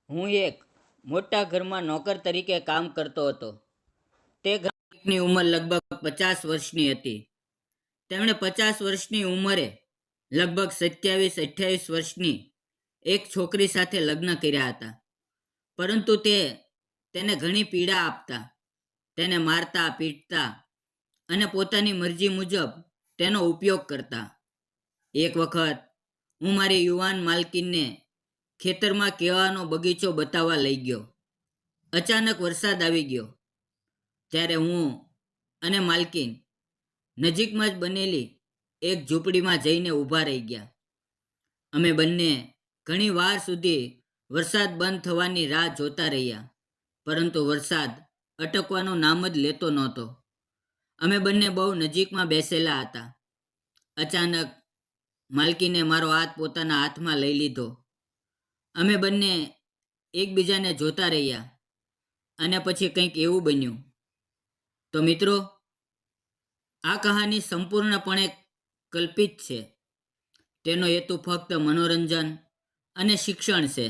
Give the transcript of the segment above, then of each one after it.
હું એક મોટા ઘરમાં નોકર તરીકે કામ કરતો હતો. તે ઘરની ઉંમર લગભગ 50 વર્ષની હતી. તેમણે 50 વર્ષની ઉંમરે લગભગ 27-28 વર્ષની એક છોકરી સાથે લગ્ન કર્યા હતા. પરંતુ તેને ઘણી પીડા આપતા, તેને મારતા પીટતા અને પોતાની મરજી મુજબ તેનો ઉપયોગ કરતા. એક વખત હું મારી યુવાન માલકીનને ખેતરમાં કેળાનો બગીચો બતાવવા લઈ ગયો. અચાનક વરસાદ આવી ગયો. ત્યારે હું અને માલકીન નજીકમાં જ બનેલી એક ઝૂંપડીમાં જઈને ઊભા રહી ગયા. અમે બંને ઘણી વાર સુધી વરસાદ બંધ થવાની રાહ જોતા રહ્યા, પરંતુ વરસાદ અટકવાનું નામ જ લેતો નહોતો. અમે બંને બહુ નજીકમાં બેસેલા હતા. અચાનક માલકીને મારો હાથ પોતાના હાથમાં લઈ લીધો. અમે બંને એકબીજાને જોતા રહ્યા અને પછી કંઈક એવું બન્યું. તો મિત્રો, આ કહાની સંપૂર્ણપણે કલ્પિત છે. તેનો હેતુ ફક્ત મનોરંજન અને શિક્ષણ છે.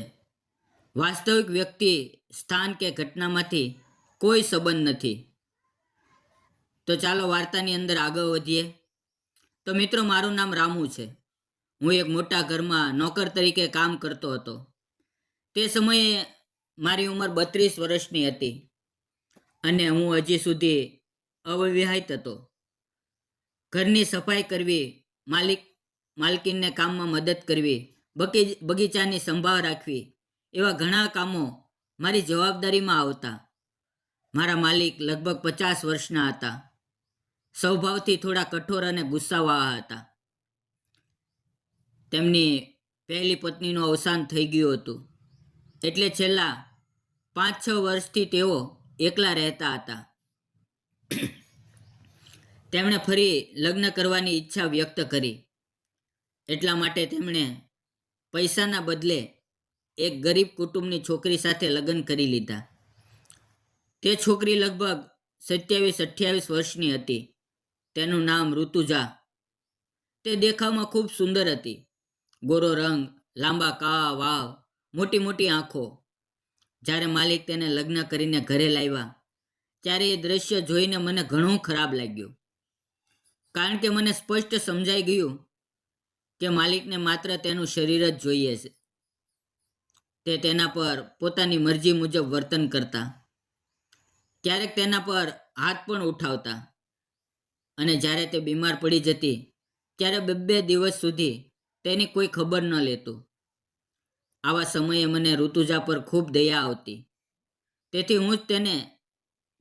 વાસ્તવિક વ્યક્તિ, સ્થાન કે ઘટનામાંથી કોઈ સંબંધ નથી. તો ચાલો વાર્તાની અંદર આગળ વધીએ. તો મિત્રો, મારું નામ રામુ છે. હું એક મોટા ઘરમાં નોકર તરીકે કામ કરતો હતો. તે સમયે મારી ઉંમર 32 વર્ષની હતી અને હું હજી સુધી અવિવાહિત હતો. ઘરની સફાઈ કરવી, માલકીનને કામમાં મદદ કરવી, બગીચાની સંભાળ રાખવી, એવા ઘણા કામો મારી જવાબદારીમાં આવતા. મારા માલિક લગભગ 50 વર્ષના હતા. સ્વભાવથી થોડા કઠોર અને ગુસ્સાવાળા હતા. તેમની પહેલી પત્નીનું અવસાન થઈ ગયું હતું, એટલે છેલ્લા 5-6 વર્ષથી તેઓ એકલા રહેતા હતા. તેમણે ફરી લગ્ન કરવાની ઈચ્છા વ્યક્ત કરી. એટલા માટે તેમણે પૈસાના બદલે એક ગરીબ કુટુંબની છોકરી સાથે લગ્ન કરી લીધા. તે છોકરી લગભગ 27-28 વર્ષની હતી. તેનું નામ ઋતુજા. તે દેખાવમાં ખૂબ સુંદર હતી. ગોરો રંગ, લાંબા કાળા વાળ, મોટી મોટી આંખો. જ્યારે માલિક તેને લગ્ન કરીને ઘરે લાવ્યા, ત્યારે એ દ્રશ્ય જોઈને મને ઘણું ખરાબ લાગ્યું. કારણ કે મને સ્પષ્ટ સમજાઈ ગયું કે માલિકને માત્ર તેનું શરીર જ જોઈએ છે. તે તેના પર પોતાની મરજી મુજબ વર્તન કરતા, ક્યારેક તેના પર હાથ પણ ઉઠાવતા, અને જ્યારે તે બીમાર પડી જતી ત્યારે 2 દિવસ સુધી તેની કોઈ ખબર ન લેતું. આવા સમયે મને ઋતુજા પર ખૂબ દયા આવતી. તેથી હું જ તેને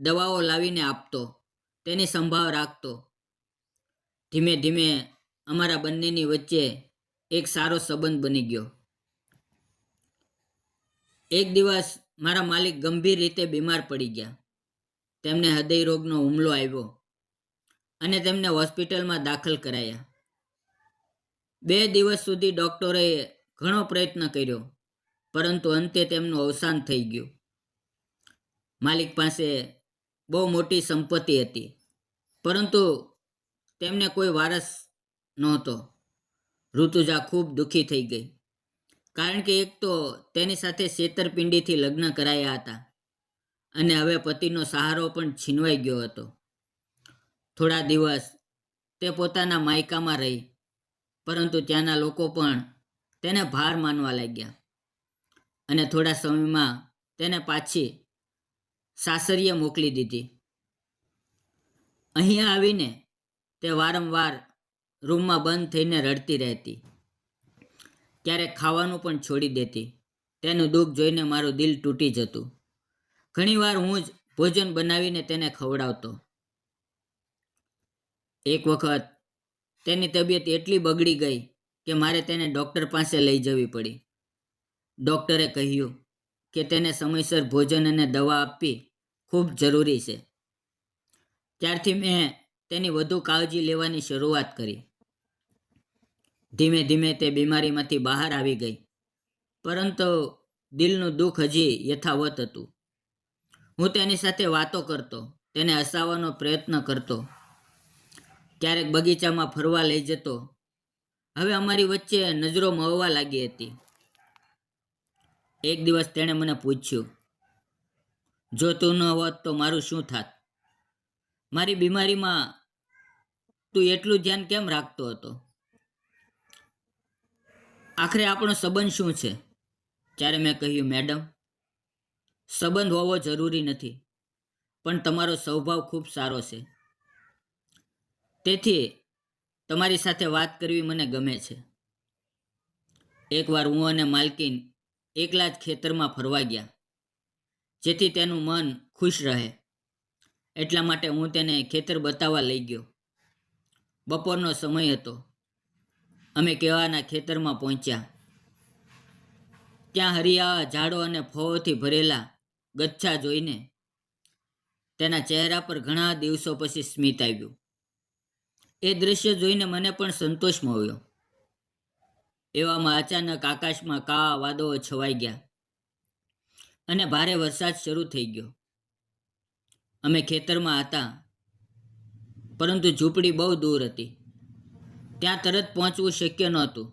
દવાઓ લાવીને આપતો, તેની સંભાળ રાખતો. ધીમે ધીમે અમારા બંનેની વચ્ચે એક સારો સંબંધ બની ગયો. એક દિવસ મારા માલિક ગંભીર રીતે બીમાર પડી ગયા. તેમને હૃદય રોગનો હુમલો આવ્યો અને તેમને હોસ્પિટલમાં દાખલ કરાયા. 2 દિવસ સુધી ડૉક્ટરોએ ઘણો પ્રયત્ન કર્યો, પરંતુ અંતે તેમનું અવસાન થઈ ગયું. માલિક પાસે બહુ મોટી સંપત્તિ હતી, પરંતુ તેમને કોઈ વારસ નહોતો. ઋતુજા ખૂબ દુઃખી થઈ ગઈ, કારણ કે એક તો તેની સાથે છેતરપિંડીથી લગ્ન કરાયા હતા અને હવે પતિનો સહારો પણ છીનવાઈ ગયો હતો. થોડા દિવસ તે પોતાના માયકામાં રહી, પરંતુ ત્યાંના લોકો પણ તેને ભાર માનવા લાગ્યા અને થોડા સમયમાં તેને પાછી સાસરીએ મોકલી દીધી. અહીંયા આવીને તે વારંવાર રૂમમાં બંધ થઈને રડતી રહેતી. ક્યારેક ખાવાનું પણ છોડી દેતી. તેનું દુઃખ જોઈને મારું દિલ તૂટી જતું. ઘણીવાર હું જ ભોજન બનાવીને તેને ખવડાવતો. એક વખત તેની તબિયત એટલી બગડી ગઈ કે મારે તેને ડૉક્ટર પાસે લઈ જવી પડી. ડૉક્ટરે કહ્યું કે તેને સમયસર ભોજન અને દવા આપવી ખૂબ જરૂરી છે. ત્યારથી મેં તેની વધુ કાળજી લેવાની શરૂઆત કરી. ધીમે ધીમે તે બીમારીમાંથી બહાર આવી ગઈ, પરંતુ દિલનું દુઃખ હજી યથાવત હતું. હું તેની સાથે વાતો કરતો, તેને હસાવવાનો પ્રયત્ન કરતો, ક્યારેક બગીચામાં ફરવા લઈ જતો. હવે અમારી વચ્ચે નજરો મળવા લાગી હતી. એક દિવસ તેણે મને પૂછ્યું, જો તું ન હોત તો મારું શું થાત? મારી બીમારીમાં તું એટલું ધ્યાન કેમ રાખતો હતો? આખરે આપણો સંબંધ શું છે? ત્યારે મેં કહ્યું, મેડમ, સંબંધ હોવો જરૂરી નથી, પણ તમારો સ્વભાવ ખૂબ સારો છે. તેથી તમારી સાથે વાત કરવી મને ગમે છે. એકવાર હું અને માલકીન એકલા જ ખેતરમાં ફરવા ગયા, જેથી તેનું મન ખુશ રહે. એટલા માટે હું તેને ખેતર બતાવવા લઈ ગયો. બપોરનો સમય હતો. અમે કેળાના ખેતરમાં પહોંચ્યા. ત્યાં હરિયાળા ઝાડો અને ફળોથી ભરેલા ગચ્છા જોઈને તેના ચહેરા પર ઘણા દિવસો પછી સ્મિત આવ્યું. એ દૃશ્ય જોઈને મને પણ સંતોષ મળ્યો. એવામાં અચાનક આકાશમાં કાળા વાદળો છવાઈ ગયા અને ભારે વરસાદ શરૂ થઈ ગયો. અમે ખેતરમાં હતા, પરંતુ ઝૂંપડી બહુ દૂર હતી. ત્યાં તરત પહોંચવું શક્ય નહોતું.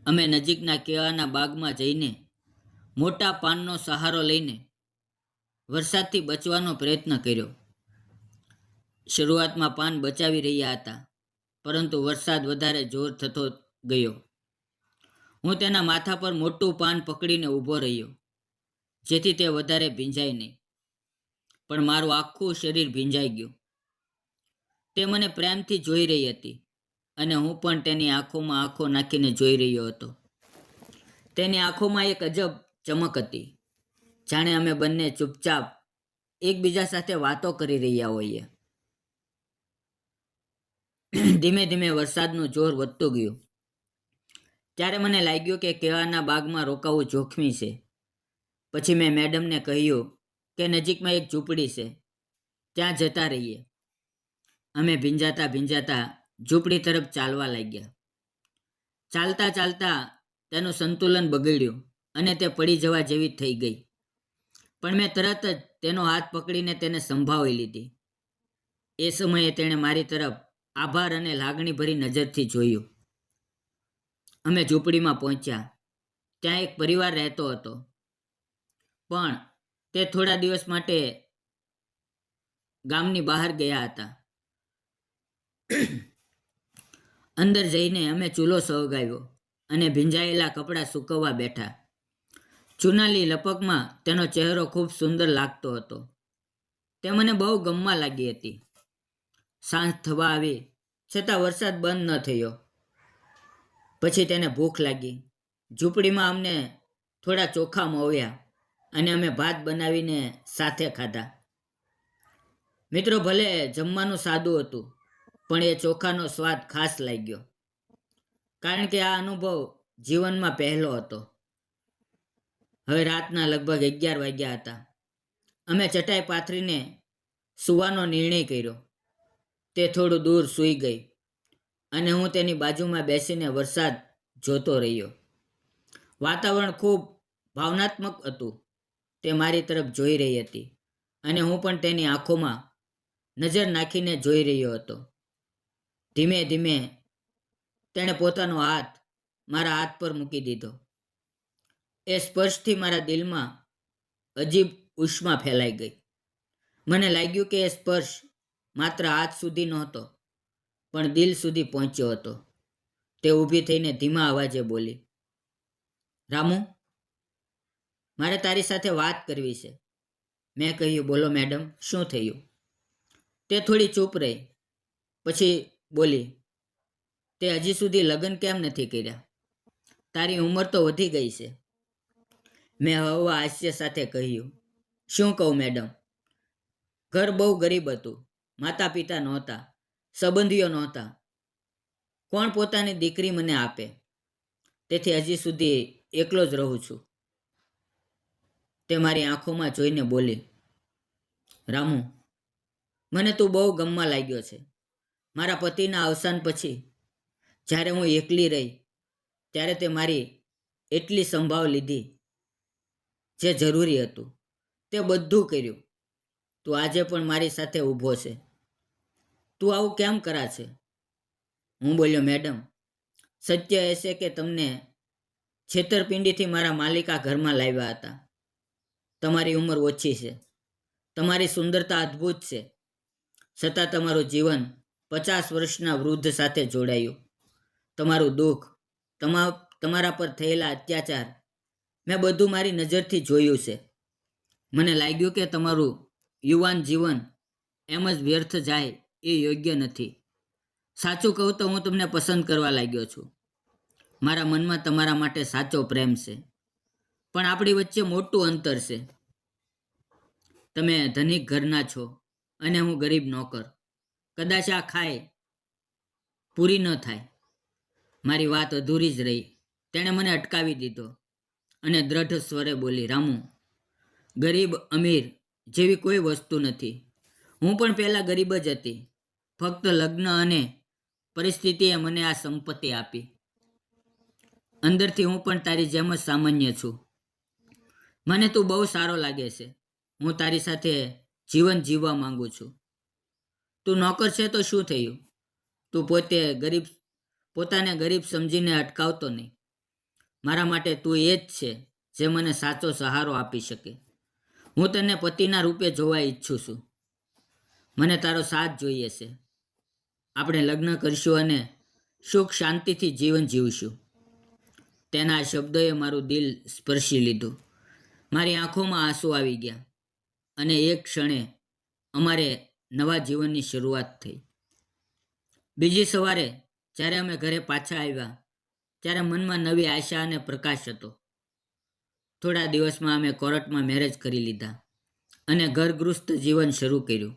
અમે નજીકના કેળાના બાગમાં જઈને મોટા પાનનો સહારો લઈને વરસાદથી બચવાનો પ્રયત્ન કર્યો. શરૂઆતમાં પાન બચાવી રહ્યા હતા, પરંતુ વરસાદ વધારે જોર થતો ગયો. હું તેના માથા પર મોટું પાન પકડીને ઊભો રહ્યો, જેથી તે વધારે ભીંજાય નહીં. પણ મારું આખું શરીર ભીંજાઈ ગયું. તે મને પ્રેમથી જોઈ રહી હતી અને હું પણ તેની આંખોમાં આંખો નાખીને જોઈ રહ્યો હતો. તેની આંખોમાં એક અજબ ચમક હતી, જાણે અમે બંને ચૂપચાપ એકબીજા સાથે વાતો કરી રહ્યા હોઈએ. ધીમે ધીમે વરસાદનું જોર વધતું ગયું. ત્યારે મને લાગ્યું કે કેળાના બાગમાં રોકાવું જોખમી છે. પછી મેં મેડમને કહ્યું કે નજીકમાં એક ઝૂંપડી છે, ત્યાં જતા રહીએ. અમે ભીંજાતા ભીંજાતા ઝૂંપડી તરફ ચાલવા લાગ્યા. ચાલતા ચાલતા તેનું સંતુલન બગડ્યું અને તે પડી જવા જેવી થઈ ગઈ. પણ મેં તરત જ તેનો હાથ પકડીને તેને સંભાળી લીધી. એ સમયે તેણે મારી તરફ આભાર અને લાગણીભરી નજરથી જોયું. અમે ઝૂંપડીમાં પહોંચ્યા. ત્યાં એક પરિવાર રહેતો હતો, પણ તે થોડા દિવસ માટે ગામની બહાર ગયા હતા. અંદર જઈને અમે ચૂલો સળગાવ્યો અને ભીંજાયેલા કપડાં સૂકવવા બેઠા. ચૂનાની લપકમાં તેનો ચહેરો ખૂબ સુંદર લાગતો હતો. તે મને બહુ ગમવા લાગી હતી. સાંજ થવા આવી, છતાં વરસાદ બંધ ન થયો. પછી તેને ભૂખ લાગી. ઝૂંપડીમાં અમને થોડા ચોખા મળ્યા અને અમે ભાત બનાવીને સાથે ખાધા. મિત્રો, ભલે જમવાનું સાદું હતું, પણ એ ચોખાનો સ્વાદ ખાસ લાગ્યો, કારણ કે આ અનુભવ જીવનમાં પહેલો હતો. હવે રાતના લગભગ 11 વાગ્યા હતા. અમે ચટાઈ પાથરીને સૂવાનો નિર્ણય કર્યો. તે થોડું દૂર સૂઈ ગઈ અને હું તેની બાજુમાં બેસીને વરસાદ જોતો રહ્યો. વાતાવરણ ખૂબ ભાવનાત્મક હતું. તે મારી તરફ જોઈ રહી હતી અને હું પણ તેની આંખોમાં નજર નાખીને જોઈ રહ્યો હતો. ધીમે ધીમે તેણે પોતાનો હાથ મારા હાથ પર મૂકી દીધો. એ સ્પર્શથી મારા દિલમાં અજીબ ઉષ્મા ફેલાઈ ગઈ. મને લાગ્યું કે એ સ્પર્શ માત્ર હાથ સુધી નહોતો, પણ દિલ સુધી પહોંચ્યો હતો. તે ઊભી થઈને ધીમા અવાજે બોલી, રામુ, મારે તારી સાથે વાત કરવી છે. મેં કહ્યું, બોલો મેડમ, શું થયું? તે થોડી ચૂપ રહી, પછી બોલી, તે હજી સુધી લગ્ન કેમ નથી કર્યા? તારી ઉંમર તો વધી ગઈ છે. મેં હળવા હાસ્ય સાથે કહ્યું, શું કહું મેડમ, ઘર બહુ ગરીબ હતું, માતા પિતા નહોતા, સંબંધીઓ નહોતા. કોણ પોતાની દીકરી મને આપે? તેથી હજી સુધી એકલો જ રહું છું. તે મારી આંખોમાં જોઈને બોલી, રામુ, મને તું બહુ ગમવા લાગ્યો છે. મારા પતિના અવસાન પછી જ્યારે હું એકલી રહી, ત્યારે તે મારી એટલી સંભાળ લીધી જે જરૂરી હતું. તે બધું કર્યું. તું આજે પણ મારી સાથે ઊભો છે. તું આવું કેમ કરા છે? હું બોલ્યો, મેડમ, સત્ય એ છે કે તમને છેતરપિંડીથી મારા માલિક આ ઘરમાં લાવ્યા હતા. તમારી ઉંમર ઓછી છે, તમારી સુંદરતા અદ્ભુત છે, છતાં તમારું જીવન 50 વર્ષના વૃદ્ધ સાથે જોડાયું. તમારું દુઃખ, તમારા પર થયેલા અત્યાચાર, મેં બધું મારી નજરથી જોયું છે. મને લાગ્યું કે તમારું યુવાન જીવન એમ જ વ્યર્થ જાય એ યોગ્ય નથી. સાચું કહું તો હું તમને પસંદ કરવા લાગ્યો છું. મારા મનમાં તમારા માટે સાચો પ્રેમ છે, પણ આપણી વચ્ચે મોટું અંતર છે. તમે ધનિક ઘરના છો અને હું ગરીબ નોકર. કદાચ આ ખાય પૂરી ન થાય. મારી વાત અધૂરી જ રહી. તેણે મને અટકાવી દીધો અને દ્રઢ સ્વરે બોલી, રામુ, ગરીબ અમીર જેવી કોઈ વસ્તુ નથી. હું પણ પહેલાં ગરીબ જ હતી. ફક્ત લગ્ન અને પરિસ્થિતિએ મને આ સંપત્તિ આપી. અંદરથી હું પણ તારી જેમ જ સામાન્ય છું. મને તું બહુ સારો લાગે છે. હું તારી સાથે જીવન જીવવા માંગુ છું. તું નોકર છે તો શું થયું? તું પોતાને ગરીબ સમજીને અટકાવતો નહીં. મારા માટે તું એ જ છે જે મને સાચો સહારો આપી શકે. હું તને પતિના રૂપે જોવા ઈચ્છું છું. મને તારો સાથ જોઈએ છે. આપણે લગ્ન કરીશું અને સુખ શાંતિથી જીવન જીવશું. તેના શબ્દોએ મારું દિલ સ્પર્શી લીધું. મારી આંખોમાં આંસુ આવી ગયા અને એક ક્ષણે અમારે નવા જીવનની શરૂઆત થઈ. બીજી સવારે જ્યારે અમે ઘરે પાછા આવ્યા ત્યારે મનમાં નવી આશા અને પ્રકાશ હતો. થોડા દિવસમાં અમે કોર્ટમાં મેરેજ કરી લીધા અને ઘરગૃહસ્થ જીવન શરૂ કર્યું.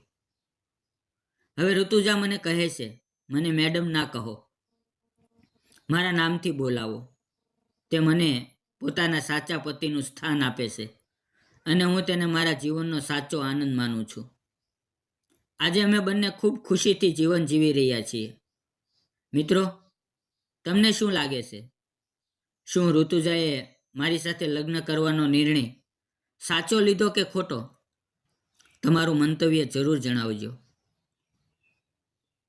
હવે ઋતુજા મને કહે છે, મને મેડમ ના કહો, મારા નામથી બોલાવો. તે મને પોતાના સાચા પતિનું સ્થાન આપે છે અને હું તેને મારા જીવનનો સાચો આનંદ માનું છું. આજે અમે બંને ખૂબ ખુશીથી જીવન જીવી રહ્યા છીએ. મિત્રો, તમને શું લાગે છે? શું ઋતુજાએ મારી સાથે લગ્ન કરવાનો નિર્ણય સાચો લીધો કે ખોટો? તમારું મંતવ્ય જરૂર જણાવજો.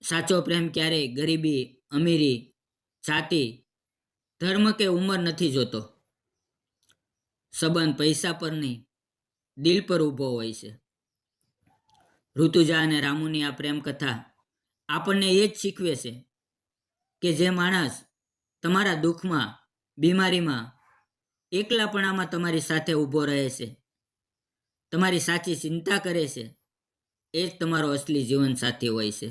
સાચો પ્રેમ ક્યારેય ગરીબી, અમીરી, જાતિ, ધર્મ કે ઉંમર નથી જોતો. સંબંધ પૈસા પર નહીં, દિલ પર ઊભો હોય છે. ઋતુજા અને રામુની આ પ્રેમ કથા આપણને એ જ શીખવે છે કે જે માણસ તમારા દુઃખમાં, બીમારીમાં, એકલાપણામાં તમારી સાથે ઊભો રહે છે, તમારી સાચી ચિંતા કરે છે, એ જ તમારો અસલી જીવનસાથી હોય છે.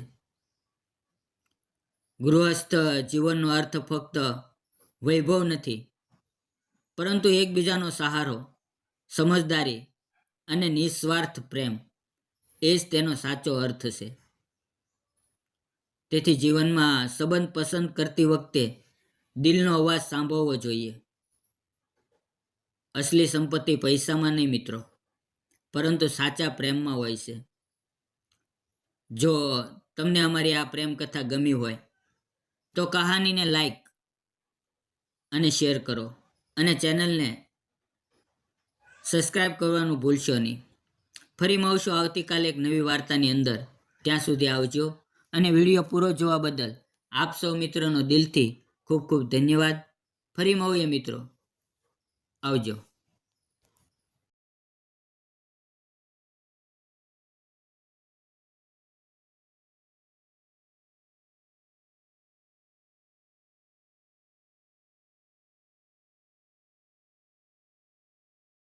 ગૃહસ્થ જીવનનો અર્થ ફક્ત વૈભવ નથી, પરંતુ એકબીજાનો સહારો, સમજદારી અને નિસ્વાર્થ પ્રેમ એ જ તેનો સાચો અર્થ છે. તેથી જીવનમાં સંબંધ પસંદ કરતી વખતે દિલનો અવાજ સાંભળવો જોઈએ. અસલી સંપત્તિ પૈસામાં નહીં મિત્રો, પરંતુ સાચા પ્રેમમાં હોય છે. જો તમને અમારી આ પ્રેમ કથા ગમી હોય તો કહાનીને લાઈક અને શેર કરો અને ચેનલને સબસ્ક્રાઈબ કરવાનું ભૂલશો નહીં. ફરી મળશું આવતીકાલે એક નવી વાર્તાની અંદર. ત્યાં સુધી આવજો અને વિડીયો પૂરો જોવા બદલ આપ સૌ મિત્રોનો દિલથી ખૂબ ખૂબ ધન્યવાદ. ફરી મળીએ મિત્રો. આવજો.